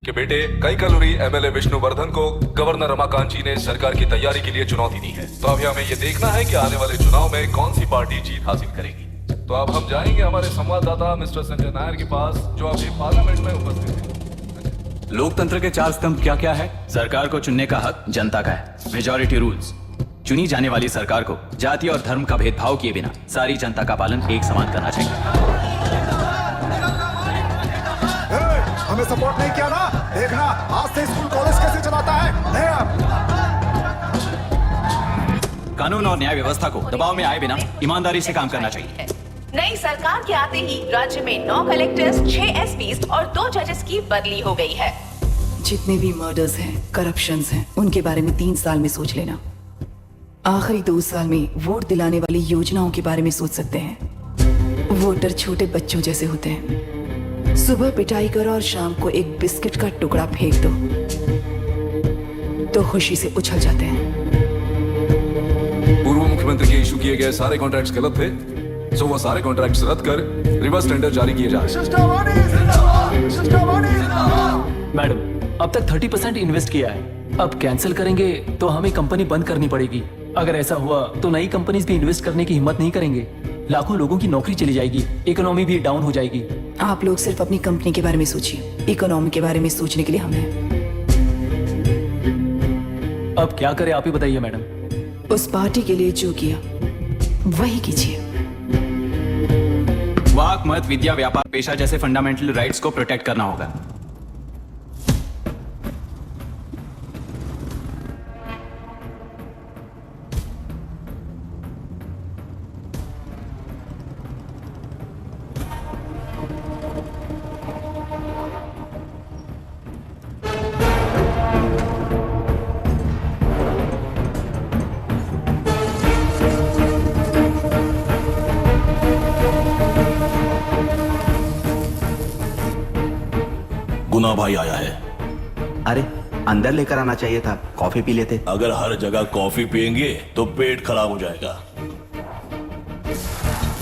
कि बेटे कई कैलोरी एमएलए विष्णुवर्धन को गवर्नर रमाकांत जी ने सरकार की तैयारी के लिए चुनौती दी है। तो अभी हमें ये देखना है कि आने वाले चुनाव में कौन सी पार्टी जीत हासिल करेगी। तो अब हम जाएंगे हमारे संवाददाता मिस्टर संजय नायर के पास, जो अभी पार्लियामेंट में उपस्थित है। लोकतंत्र के चार स्तंभ क्या क्या है? सरकार को चुनने का हक जनता का है। Majority rules. चुनी जाने वाली सरकार को जाति और धर्म का भेदभाव किए बिना सारी जनता का पालन एक समान करना चाहिए। हमें सपोर्ट नहीं किया ना, देखना आज से स्कूल कॉलेज कैसे चलाता है। कानून और न्याय व्यवस्था को दबाव में आए बिना ईमानदारी से काम करना चाहिए। नई सरकार के आते ही राज्य में 9 कलेक्टर्स, 6 एसपीज और 2 जजेस की बदली हो गई है। जितने भी मर्डर्स हैं, करप्शंस हैं, उनके बारे में 3 साल में सोच लेना। आखिरी 2 साल में वोट दिलाने वाली योजनाओं के बारे में सोच सकते हैं। वोटर छोटे बच्चों जैसे होते हैं। सुबह पिटाई करो और शाम को एक बिस्किट का टुकड़ा फेंक दो तो खुशी से उछल जाते हैं। पूर्व मुख्यमंत्री के इशू किए गए सारे कॉन्ट्रैक्ट्स गलत थे, सो वो सारे कॉन्ट्रैक्ट्स रद्द कर रिवर्स टेंडर जारी किए जा रहे हैं। मैडम, अब तक 30% इन्वेस्ट किया है। अब कैंसिल करेंगे तो हमें कंपनी बंद करनी पड़ेगी। अगर ऐसा हुआ तो नई कंपनीज भी इन्वेस्ट करने की हिम्मत नहीं करेंगे। लाखों लोगों की नौकरी चली जाएगी, इकोनॉमी भी डाउन हो जाएगी। आप लोग सिर्फ अपनी कंपनी के बारे में सोचिए, इकोनॉमी के बारे में सोचने के लिए हम हैं। अब क्या करें आप ही बताइए मैडम। उस पार्टी के लिए जो किया वही कीजिए। वाक, मत, विद्या, व्यापार, पेशा जैसे फंडामेंटल राइट्स को प्रोटेक्ट करना होगा। गुना भाई आया है। अरे अंदर लेकर आना चाहिए था, कॉफी पी लेते। अगर हर जगह कॉफी पियेंगे तो पेट खराब हो जाएगा।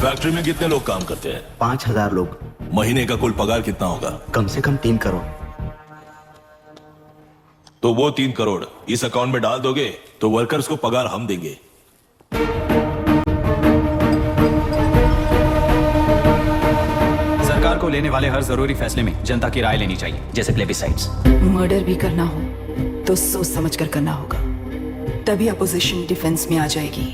फैक्ट्री में कितने लोग काम करते हैं? 5000 लोग। महीने का कुल पगार कितना होगा? कम से कम 3 करोड़। तो वो 3 करोड़ इस अकाउंट में डाल दोगे तो वर्कर्स को पगार हम देंगे। सरकार को लेने वाले हर जरूरी फैसले में जनता की राय लेनी चाहिए, जैसे प्लेबिसाइट्स। मर्डर भी करना हो तो सोच समझ कर करना होगा, तभी अपोजिशन डिफेंस में आ जाएगी।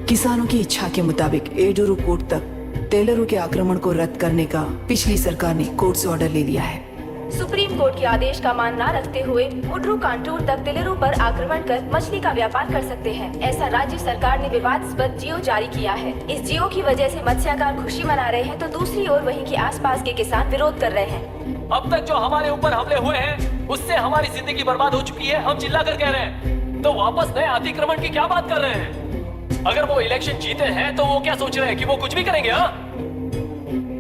किसानों की इच्छा के मुताबिक एडुरु कोर्ट तक टेलरों के आक्रमण को रद्द करने का पिछली सरकार ने कोर्ट से ऑर्डर ले लिया है। सुप्रीम कोर्ट के आदेश का मान न रखते हुए उड्रू कांटूर तक टेलरों पर आक्रमण कर मछली का व्यापार कर सकते हैं। ऐसा राज्य सरकार ने विवादास्पद जियो जारी किया है। इस जियो की वजह से मत्स्यकार खुशी मना रहे हैं तो दूसरी ओर वहीं के आसपास के किसान विरोध कर रहे हैं। अब तक जो हमारे ऊपर हमले हुए हैं उससे हमारी जिंदगी बर्बाद हो चुकी है। हम चिल्ला कर कह रहे हैं तो वापस नए अतिक्रमण की क्या बात कर रहे हैं? अगर वो इलेक्शन जीते हैं तो वो क्या सोच रहे हैं कि वो कुछ भी करेंगे? हाँ,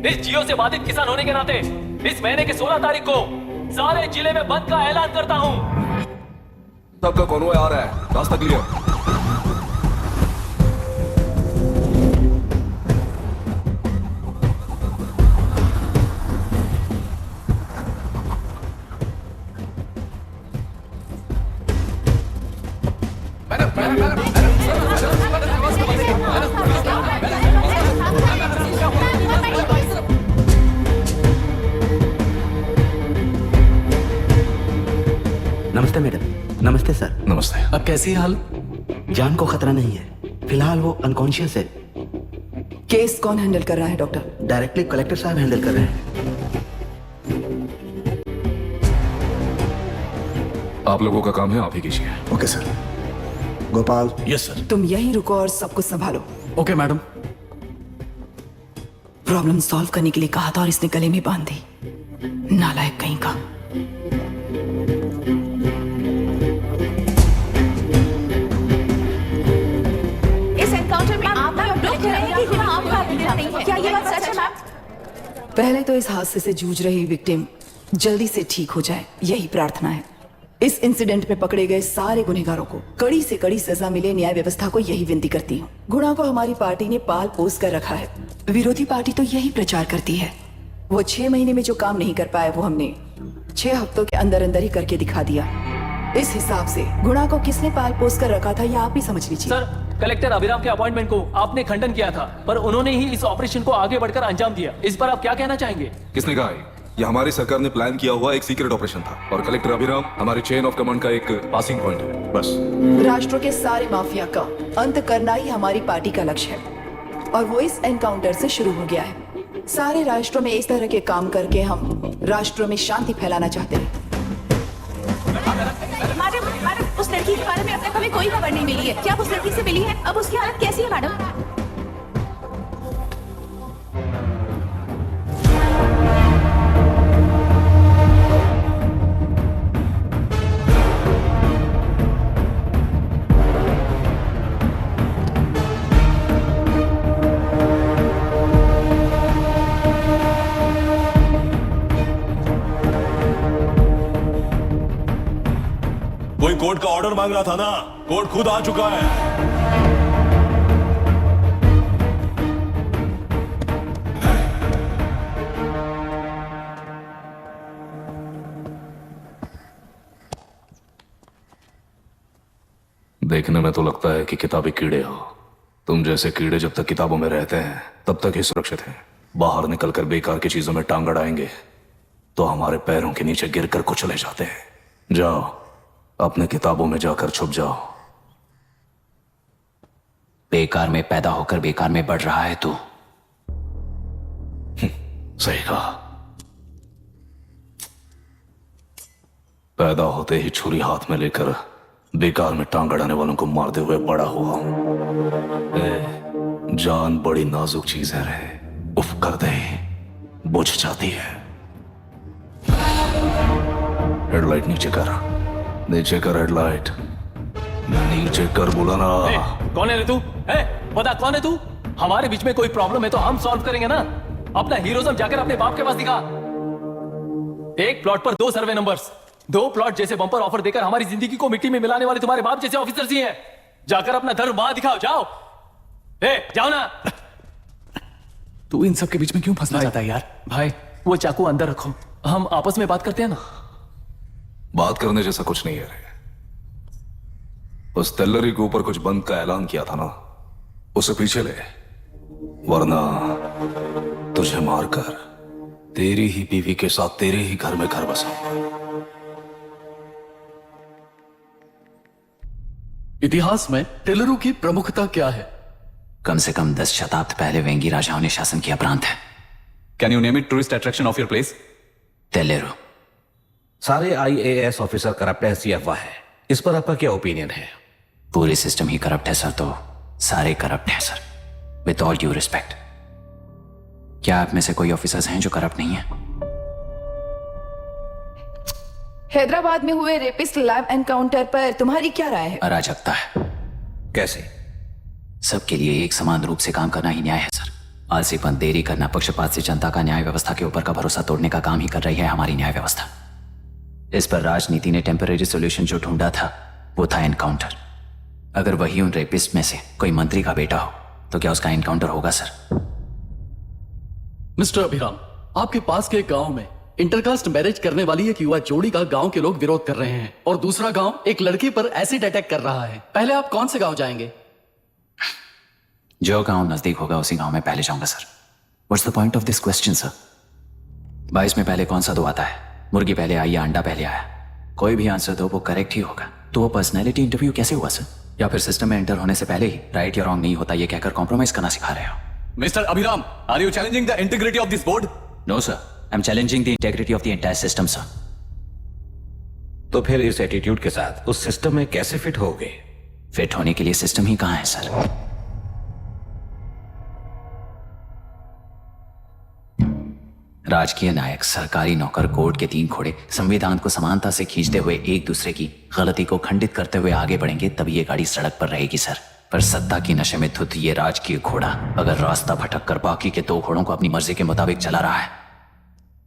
इस जियो से बाधित किसान होने के नाते इस महीने की 16 तारीख को सारे जिले में बंद का ऐलान करता हूँ। सबका कॉन्वॉय आ रहा है, रास्ता क्लियर। नमस्ते मैडम। नमस्ते सर। नमस्ते। अब कैसी हाल? जान को खतरा नहीं है, फिलहाल वो अनकॉन्शियस है। केस कौन हैंडल कर रहा है डॉक्टर? डायरेक्टली कलेक्टर साहब हैंडल कर रहे हैं। आप लोगों का काम है, आप ही कीजिए। Okay sir. Gopal, yes sir. तुम यहीं रुको और सब कुछ संभालो। Okay madam. प्रॉब्लम सॉल्व करने के लिए कहा था और इसने गले में बांध दी। नालायक कहीं का। इस एनकाउंटर में आप लोग कह रहे हैं कि यहाँ आपका अभिनय नहीं है। क्या ये बात सच है मैम? पहले तो इस हादसे से जूझ रही विक्टिम जल्दी से ठीक हो जाए, यही प्रार्थना है। इस इंसिडेंट में पकड़े गए सारे गुनहगारों को कड़ी से कड़ी सजा मिले, न्याय व्यवस्था को यही विनती करती हूँ। गुणा को हमारी पार्टी ने पाल पोस कर रखा है। विरोधी पार्टी तो यही प्रचार करती है वो 6 महीने में जो काम नहीं कर पाए वो हमने 6 हफ्तों के अंदर अंदर ही करके दिखा दिया। इस हिसाब से गुणा को किसने पाल पोस कर रखा था ये आप ही समझ लीजिए। सर, कलेक्टर अभिराम के अपॉइंटमेंट को आपने खंडन किया था, पर उन्होंने ही इस ऑपरेशन को आगे बढ़कर अंजाम दिया। इस पर आप क्या कहना चाहेंगे? किसने कहा है? यह हमारी सरकार ने प्लान किया हुआ एक सीक्रेट ऑपरेशन था और कलेक्टर अभिराम हमारे चेन ऑफ कमांड का एक पासिंग पॉइंट है, बस। राष्ट्र के सारे माफिया का अंत करना ही हमारी पार्टी का लक्ष्य है और वो इस एनकाउंटर से शुरू हो गया है। सारे राष्ट्रों में इस तरह के काम करके हम राष्ट्रों में शांति फैलाना चाहते हैं। मैडम, उस लड़की के बारे में अब तक हमें कोई खबर नहीं मिली है। क्या आप उस लड़की से मिली है? अब उसकी हालत कैसी है मैडम? कोई कोर्ट का ऑर्डर मांग रहा था ना, कोर्ट खुद आ चुका है। देखने में तो लगता है कि किताबी कीड़े हो। तुम जैसे कीड़े जब तक किताबों में रहते हैं तब तक ही सुरक्षित हैं। बाहर निकलकर बेकार की चीजों में टांग अड़ाएंगे तो हमारे पैरों के नीचे गिरकर कुचले जाते हैं। जाओ, अपने किताबों में जाकर छुप जाओ। बेकार में पैदा होकर बेकार में बढ़ रहा है तू। सही कहा। पैदा होते ही छुरी हाथ में लेकर बेकार में टांग अड़ाने वालों को मारते हुए बड़ा हुआ हूं। जान बड़ी नाजुक चीज है रे, उफ कर दे बुझ जाती है। हेडलाइट नीचे कर, नीचे कर हेडलाइट, नीचे कर बुलाना। कौन है रे तू? बता कौन है तू? हमारे बीच में कोई प्रॉब्लम है तो हम सॉल्व करेंगे ना। अपना हीरोइज्म जाकर अपने बाप के पास दिखा। एक प्लॉट पर 2 सर्वे नंबर्स, 2 प्लॉट जैसे बम्पर ऑफर देकर हमारी जिंदगी को मिट्टी में मिलाने वाले तुम्हारे बाप जैसे ऑफिसर्स ही हैं। जाकर अपना धर्म वहां दिखाओ, जाओ। जाओ ना। तू इन सब के बीच में क्यों फंसना चाहता है यार? भाई, वो चाकू अंदर रखो, हम आपस में बात करते हैं ना। बात करने जैसा कुछ नहीं है रे। उस तेलरी के ऊपर कुछ बंद का ऐलान किया था ना, उसे पीछे ले, वरना तुझे मारकर तेरी ही बीवी के साथ तेरे ही घर में घर बसाऊंगा। इतिहास में टेलरों की प्रमुखता क्या है? कम से कम 10 शताब्दी पहले वेंगी राजाओं ने शासन किया प्रांत है। Can you name it tourist attraction of your place? तेलेरो। सारे IAS ऑफिसर करप्ट है, ऐसी अफवाह है। इस पर आपका क्या ओपिनियन है? पूरी सिस्टम ही करप्ट है सर, तो सारे करप्ट हैं sir, with all due respect. क्या आप में से कोई ऑफिसर्स हैं जो करप्ट नहीं है? हैदराबाद में हुए रेपिस्ट लैब एनकाउंटर पर तुम्हारी क्या राय है? अराजकता है। कैसे? सबके लिए एक समान रूप से काम करना ही न्याय है सर। आलसीपन, देरी करना, पक्षपात से जनता का न्याय व्यवस्था के ऊपर का भरोसा तोड़ने का काम ही कर रही है हमारी न्याय व्यवस्था। इस पर राजनीति ने टेम्परेरी सॉल्यूशन जो ढूंढा था वो था एनकाउंटर। अगर वही उन रेपिस्ट में से कोई मंत्री का बेटा हो तो क्या उसका एनकाउंटर होगा सर? मिस्टर अभिराम, आपके पास के गांव में इंटरकास्ट मैरिज करने वाली एक युवा जोड़ी का गांव के लोग विरोध कर रहे हैं और दूसरा गांव एक लड़की पर एसिड अटैक कर रहा है। पहले आप कौन से गांव जाएंगे? जो गांव नजदीक होगा उसी गांव में पहले जाऊंगा sir. What's the point of this question sir? 22 में पहले कौन सा दो आता है? मुर्गी पहले आई या अंडा पहले आया? कोई भी आंसर दो वो करेक्ट ही होगा। तो वो पर्सनैलिटी इंटरव्यू कैसे हुआ सर? या फिर सिस्टम में एंटर होने से पहले ही राइट या रॉन्ग नहीं होता ये कहकर कॉम्प्रोमाइज करना सिखा रहे हो? Mister Abhiram, are you challenging the integrity of this board? No sir, I am challenging the integrity of the entire system sir. तो फिर इस एटीट्यूड के साथ उस सिस्टम में कैसे फिट होगे? फिट होने के लिए सिस्टम ही कहां है सर? राजकीय नायक, सरकारी नौकर, कोर्ट के 3 घोड़े संविधान को समानता से खींचते हुए एक दूसरे की गलती को खंडित करते हुए आगे बढ़ेंगे तभी ये गाड़ी सड़क पर रहेगी सर। पर सत्ता की नशे में धुत ये राजकीय घोड़ा अगर रास्ता भटक कर बाकी के 2 घोड़ों को अपनी मर्जी के मुताबिक चला रहा है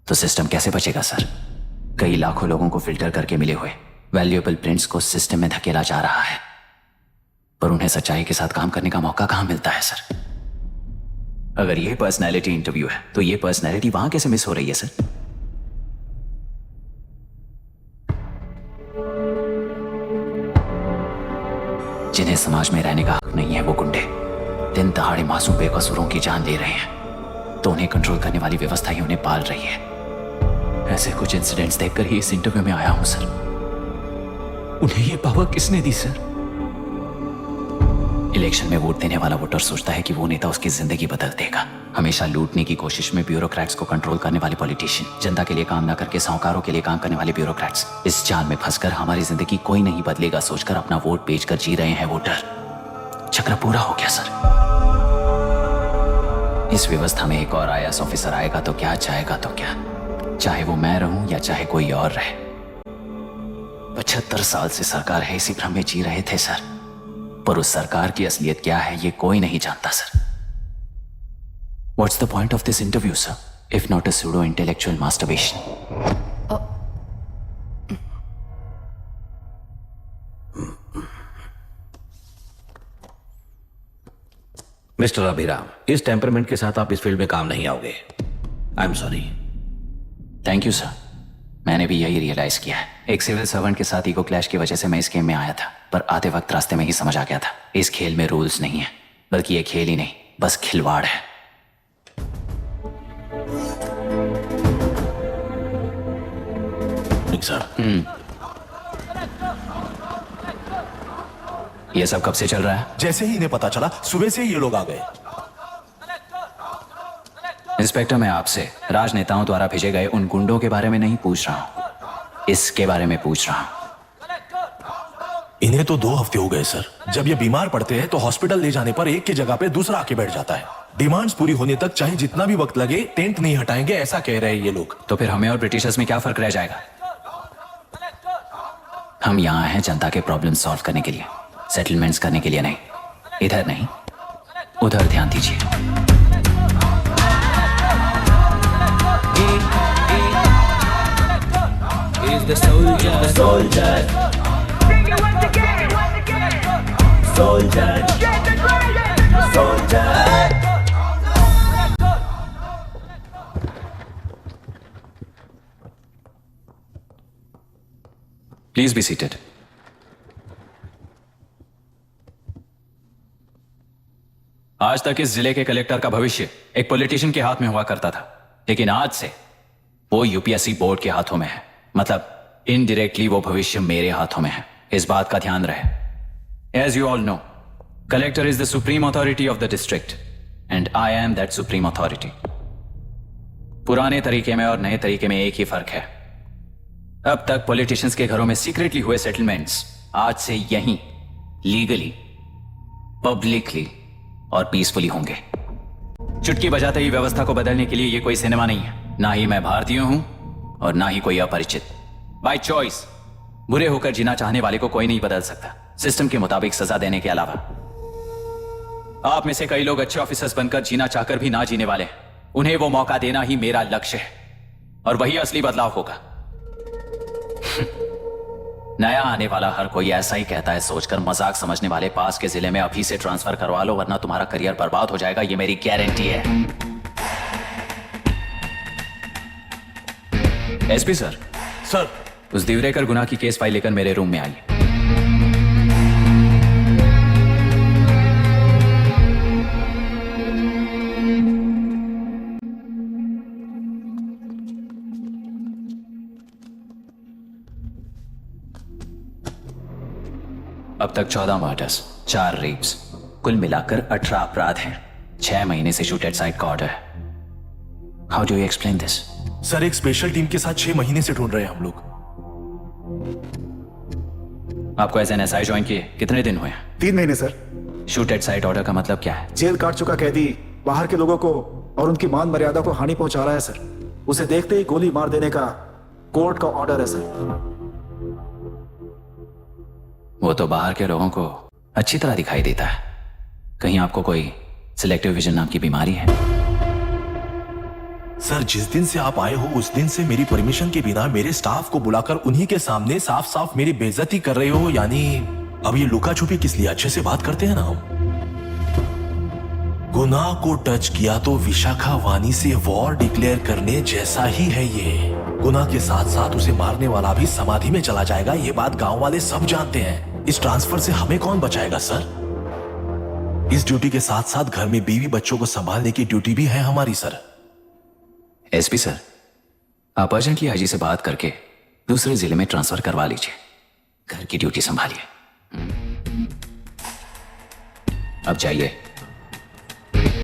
तो सिस्टम कैसे बचेगा सर? कई लाखों लोगों को फिल्टर करके मिले हुए वैल्यूएबल प्रिंट्स को सिस्टम में धकेला जा रहा है, पर उन्हें सच्चाई के साथ काम करने का मौका कहां मिलता है सर? अगर ये पर्सनैलिटी इंटरव्यू है तो ये पर्सनैलिटी वहां कैसे मिस हो रही है सर? जिन्हें समाज में रहने का हक नहीं है वो गुंडे दिन दहाड़े मासूम बेकसूरों की जान ले रहे हैं, तो उन्हें कंट्रोल करने वाली व्यवस्था ही उन्हें पाल रही है। ऐसे कुछ इंसिडेंट्स देखकर ही इस इंटरव्यू में आया हूं सर। उन्हें ये पावर किसने दी सर? इलेक्शन में वोट देने वाला वोटर सोचता है कि वो नेता उसकी जिंदगी बदल देगा। हमेशा लूटने की कोशिश में ब्यूरोक्रेट्स को कंट्रोल करने वाले पॉलिटिशियन, जनता के लिए काम ना करके साहूकारों के लिए काम करने वाले ब्यूरोक्रेट्स, इस जाल में फंसकर हमारी जिंदगी कोई नहीं बदलेगा सोचकर अपना वोट बेचकर जी रहे हैं वोटर। चक्र पूरा हो गया सर। इस व्यवस्था में एक और IAS ऑफिसर आएगा तो क्या, जाएगा तो क्या, चाहे वो मैं रहूं या चाहे कोई और रहे। 75 साल से सरकार है इसी भ्रम में जी रहे थे सर, पर उस सरकार की असलियत क्या है ये कोई नहीं जानता sir. What's the point of this interview, sir, if not a pseudo-intellectual masturbation? Mister Abhiram, इस टेम्परमेंट के साथ आप इस फील्ड में काम नहीं आओगे। I am sorry. Thank you sir. मैंने भी यही रियलाइज किया है। एक सिविल सर्वेंट के साथ ईगो क्लैश की वजह से मैं इस गेम में आया था, पर आते वक्त रास्ते में ही समझ आ गया था इस खेल में रूल्स नहीं है, बल्कि ये खेल ही नहीं बस खिलवाड़ है। सर, ये सब कब से चल रहा है? जैसे ही इन्हें पता चला सुबह से ये लोग आ गए। इंस्पेक्टर, मैं आपसे राजनेताओं द्वारा भेजे गए उन गुंडों के बारे में नहीं पूछ रहा हूं, इसके बारे में पूछ रहा हूं। इन्हें तो 2 हफ्ते हो गए सर। जब ये बीमार पड़ते हैं तो हॉस्पिटल ले जाने पर एक की जगह पे दूसरा आके बैठ जाता है। डिमांड्स पूरी होने तक चाहे जितना भी वक्त लगे टेंट नहीं हटाएंगे, ऐसा कह रहे हैं ये लोग। तो फिर हमें और ब्रिटिशर्स में क्या फर्क रह जाएगा? हम यहाँ हैं जनता के प्रॉब्लम सॉल्व करने के लिए, सेटलमेंट्स करने के लिए नहीं। इधर नहीं उधर ध्यान दीजिए। Please be seated. आज तक इस जिले के कलेक्टर का भविष्य एक पॉलिटिशियन के हाथ में हुआ करता था, लेकिन आज से वो यूपीएससी बोर्ड के हाथों में है। मतलब इनडायरेक्टली वो भविष्य मेरे हाथों में है। इस बात का ध्यान रहे। As you all know, collector is the supreme authority of the district and I am that supreme authority. पुराने तरीके में और नए तरीके में एक ही फर्क है। अब तक पॉलिटिशियंस के घरों में सीक्रेटली हुए सेटलमेंट्स आज से यहीं लीगली, पब्लिकली और पीसफुली होंगे। चुटकी बजाते ही व्यवस्था को बदलने के लिए ये कोई सिनेमा नहीं है। ना ही मैं भारतीय हूं और ना ही कोई अपरिचित। बाय चॉइस बुरे होकर जीना चाहने वाले को कोई नहीं बदल सकता, सिस्टम के मुताबिक सजा देने के अलावा। आप में से कई लोग अच्छे ऑफिसर्स बनकर जीना चाहकर भी ना जीने वाले हैं। उन्हें वो मौका देना ही मेरा लक्ष्य है और वही असली बदलाव होगा। नया आने वाला हर कोई ऐसा ही कहता है सोचकर मजाक समझने वाले पास के जिले में अभी से ट्रांसफर करवा लो, वरना तुम्हारा करियर बर्बाद हो जाएगा। ये मेरी गारंटी है। SP sir. सर, उस दिवरेकर गुनाह की केस फाइल लेकर मेरे रूम में आइए। अब तक 14 मर्डर्स, 4 रेप्स, कुल मिलाकर 18 अपराध हैं। 6 महीने से शूट एट साइट का ऑर्डर है। How do you explain this? Sir, एक स्पेशल टीम के साथ 6 महीने से ढूंढ रहे हैं हम लोग। आपको एज एन एसआई ज्वाइन किए कितने दिन हुए? 3 महीने sir. Shoot at site order का मतलब क्या है? जेल काट चुका कैदी बाहर के लोगों को और उनकी मान मर्यादा को हानि पहुंचा रहा है सर। उसे देखते ही गोली मार देने का कोर्ट का ऑर्डर है सर। वो तो बाहर के लोगों को अच्छी तरह दिखाई देता है। कहीं आपको कोई सिलेक्टिव विजन नाम की बीमारी है? सर, जिस दिन से आप आए हो उस दिन से मेरी परमिशन के बिना मेरे स्टाफ को बुलाकर उन्हीं के सामने साफ साफ मेरी बेइज्जती कर रहे हो। यानी अब ये लुका छुपी किस लिए? अच्छे से बात करते हैं ना हम। गुनाह को टच किया तो विशाखा वानी से वॉर डिक्लेयर करने जैसा ही है ये। गुनाह के साथ साथ उसे मारने वाला भी समाधि में चला जाएगा, ये बात गांव वाले सब जानते हैं। इस ट्रांसफर से हमें कौन बचाएगा सर? इस ड्यूटी के साथ साथ घर में बीवी बच्चों को संभालने की ड्यूटी भी है हमारी सर। एसपी सर, आप अर्जेंटली आईजी से बात करके दूसरे जिले में ट्रांसफर करवा लीजिए। घर की ड्यूटी संभालिए। अब जाइए।